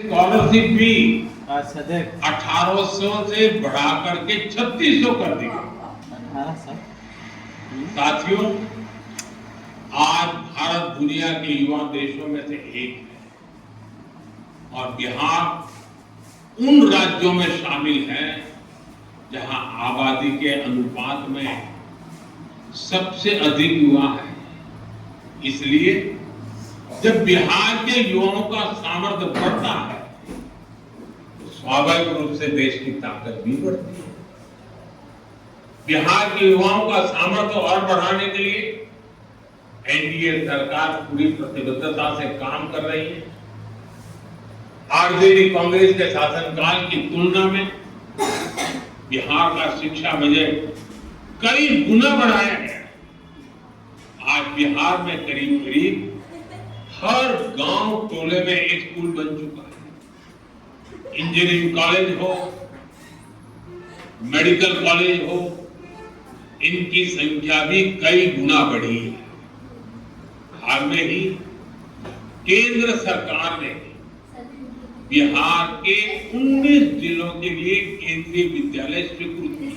Scholarship भी अच्छा देख 1800 से बढ़ा करके 3600 कर दी गई। 1800 साथियों, आज भारत दुनिया के युवा देशों में से एक है और बिहार उन राज्यों में शामिल है जहां आबादी के अनुपात में सबसे अधिक युवा है। इसलिए जब बिहार के युवाओं का सामर्थ्य बढ़ता है तो स्वाभाविक रूप से देश की ताकत भी बढ़ती है। बिहार के युवाओं का सामर्थ्य और बढ़ाने के लिए एनडीए सरकार पूरी प्रतिबद्धता से काम कर रही है। आरजेडी कांग्रेस के शासनकाल की तुलना में बिहार का शिक्षा बजट कई गुना बढ़ाया गया। आज बिहार में करीब करीब हर गांव टोले में एक स्कूल बन चुका है। इंजीनियरिंग कॉलेज हो, मेडिकल कॉलेज हो, इनकी संख्या भी कई गुना बढ़ी है। हाल में ही केंद्र सरकार ने बिहार के 19 जिलों के लिए केंद्रीय विद्यालय स्वीकृत किए।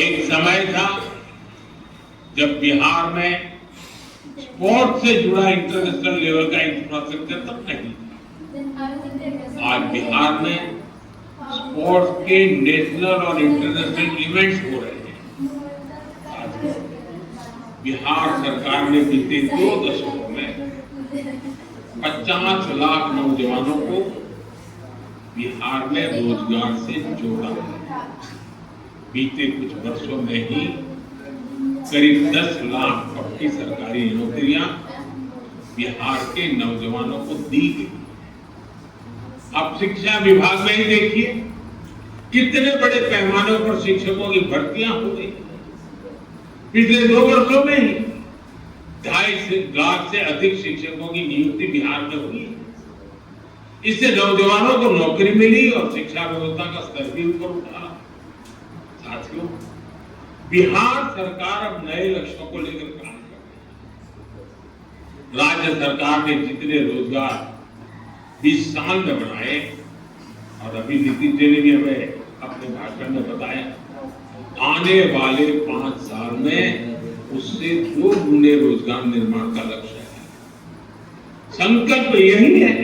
एक समय था जब बिहार में स्पोर्ट्स से जुड़ा इंटरनेशनल लेवल का इंफ्रास्ट्रक्चर तक नहीं था। आज बिहार में स्पोर्ट्स के नेशनल और इंटरनेशनल इवेंट्स हो रहे हैं। आज बिहार सरकार ने बीते 2 दशकों में 50 लाख नौजवानों को बिहार में रोजगार से जोड़ा है। बीते कुछ वर्षों में ही करीब 10 लाख पक्की सरकारी नौकरियां बिहार के नौजवानों को दी गई। अब शिक्षा विभाग में ही देखिए कितने बड़े पैमाने पर शिक्षकों की भर्तियां हो रही हैं। पिछले 2 वर्षों में ही 2.5 लाख से अधिक शिक्षकों की नियुक्ति बिहार में हुई है। इससे नौजवानों को नौकरी मिली और शिक्षा व्यवस्था का स्तर भी ऊपर उठा। साथियों, बिहार सरकार अब नए लक्ष्यों को लेकर काम कर रही है। राज्य सरकार ने जितने रोजगार 20 साल में बनाए और अभी नीतीश जी ने भी हमें अपने भाषण में बताया, आने वाले 5 साल में उससे 2 गुने रोजगार निर्माण का लक्ष्य है। संकल्प यही है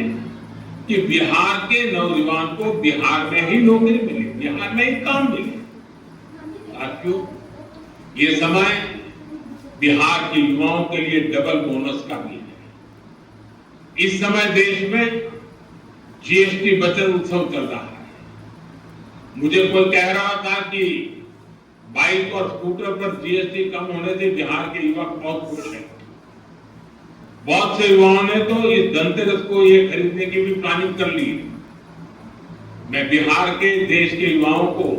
कि बिहार के नौजवान को बिहार में ही नौकरी मिले, बिहार में ही काम मिले। साथियों, ये समय बिहार के युवाओं के लिए डबल बोनस का भी है। इस समय देश में जीएसटी बचत उत्सव चल रहा है। मुझे कोई कह रहा था कि बाइक और स्कूटर पर जीएसटी कम होने से बिहार के युवा बहुत खुश हैं। बहुत से युवाओं ने तो इस धनतेरस को ये खरीदने की भी प्लानिंग कर ली। मैं बिहार के देश के युवाओं को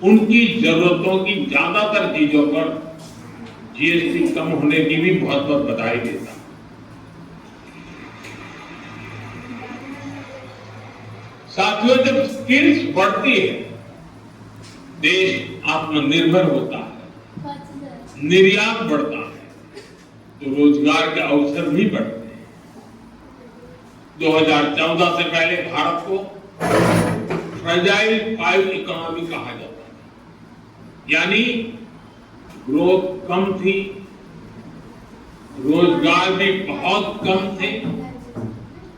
उनकी जरूरतों की ज्यादातर चीजों पर जीएसटी कम होने की भी बहुत बहुत बधाई देता हूं। साथियों, जब स्किल्स बढ़ती है देश आत्मनिर्भर होता है, निर्यात बढ़ता है तो रोजगार के अवसर भी बढ़ते हैं। 2014 से पहले भारत को फ्रेजाइल 5 इकोनॉमी कहा जाता है, यानी ग्रोथ कम थी, रोजगार भी बहुत कम थे।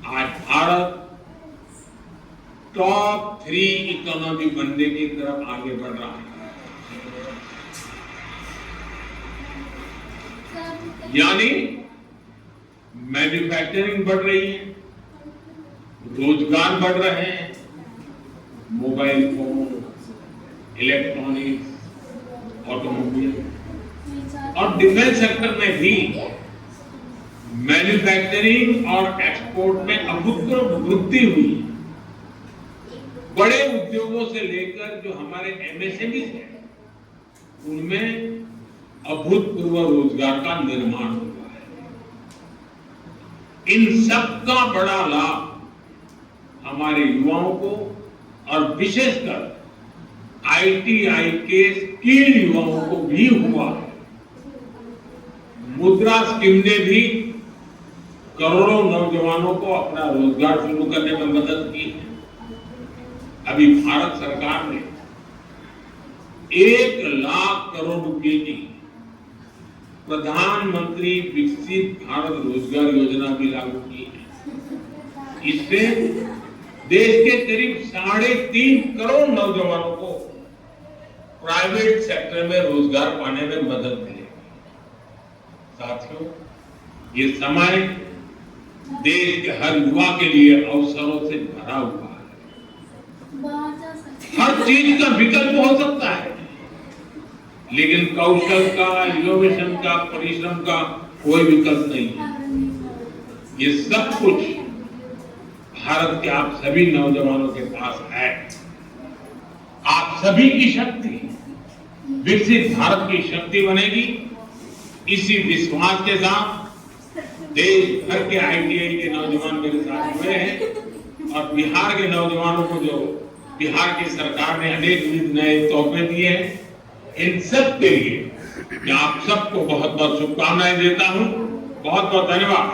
आज भारत टॉप 3 इकोनॉमी बनने की तरफ आगे बढ़ रहा है। यानी मैन्युफैक्चरिंग बढ़ रही है, रोजगार बढ़ रहे हैं, मोबाइल फोन, इलेक्ट्रॉनिक्स, ऑटोमोबाइल और डिफेंस सेक्टर में भी मैन्युफैक्चरिंग और एक्सपोर्ट में अभूतपूर्व वृद्धि हुई है। बड़े उद्योगों से लेकर जो हमारे एमएसएमई हैं, उनमें अभूतपूर्व रोजगार का निर्माण हुआ है। इन सब का बड़ा लाभ हमारे युवाओं को और विशेषकर आईटीआई के स्किल युवाओं को भी हुआ है। मुद्रा स्कीम ने भी करोड़ों नौजवानों को अपना रोजगार शुरू करने में मदद की है। अभी भारत सरकार ने 1 लाख करोड़ रुपए की प्रधानमंत्री विकसित भारत रोजगार योजना भी लागू की है। इससे देश के करीब 3.5 करोड़ नौजवानों को प्राइवेट सेक्टर में रोजगार पाने में मदद मिलेगी। साथियों, ये समय देश के हर युवा के लिए अवसरों से भरा हुआ है। हर चीज का विकल्प हो सकता है, लेकिन कौशल का, इनोवेशन का, परिश्रम का कोई विकल्प नहीं है। ये सब कुछ भारत के आप सभी नौजवानों के पास है। आप सभी की शक्ति विकसित भारत की शक्ति बनेगी। इसी विश्वास के साथ देश भर के ITI के नौजवान मेरे साथ जुड़े हैं और बिहार के नौजवानों को जो बिहार की सरकार ने अनेक नए तोहफे दिए हैं, इन सब के लिए मैं आप सबको बहुत बहुत शुभकामनाएं देता हूं। बहुत बहुत धन्यवाद।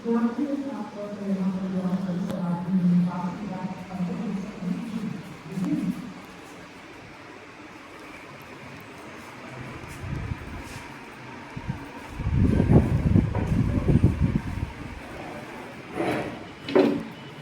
Gracias a todos los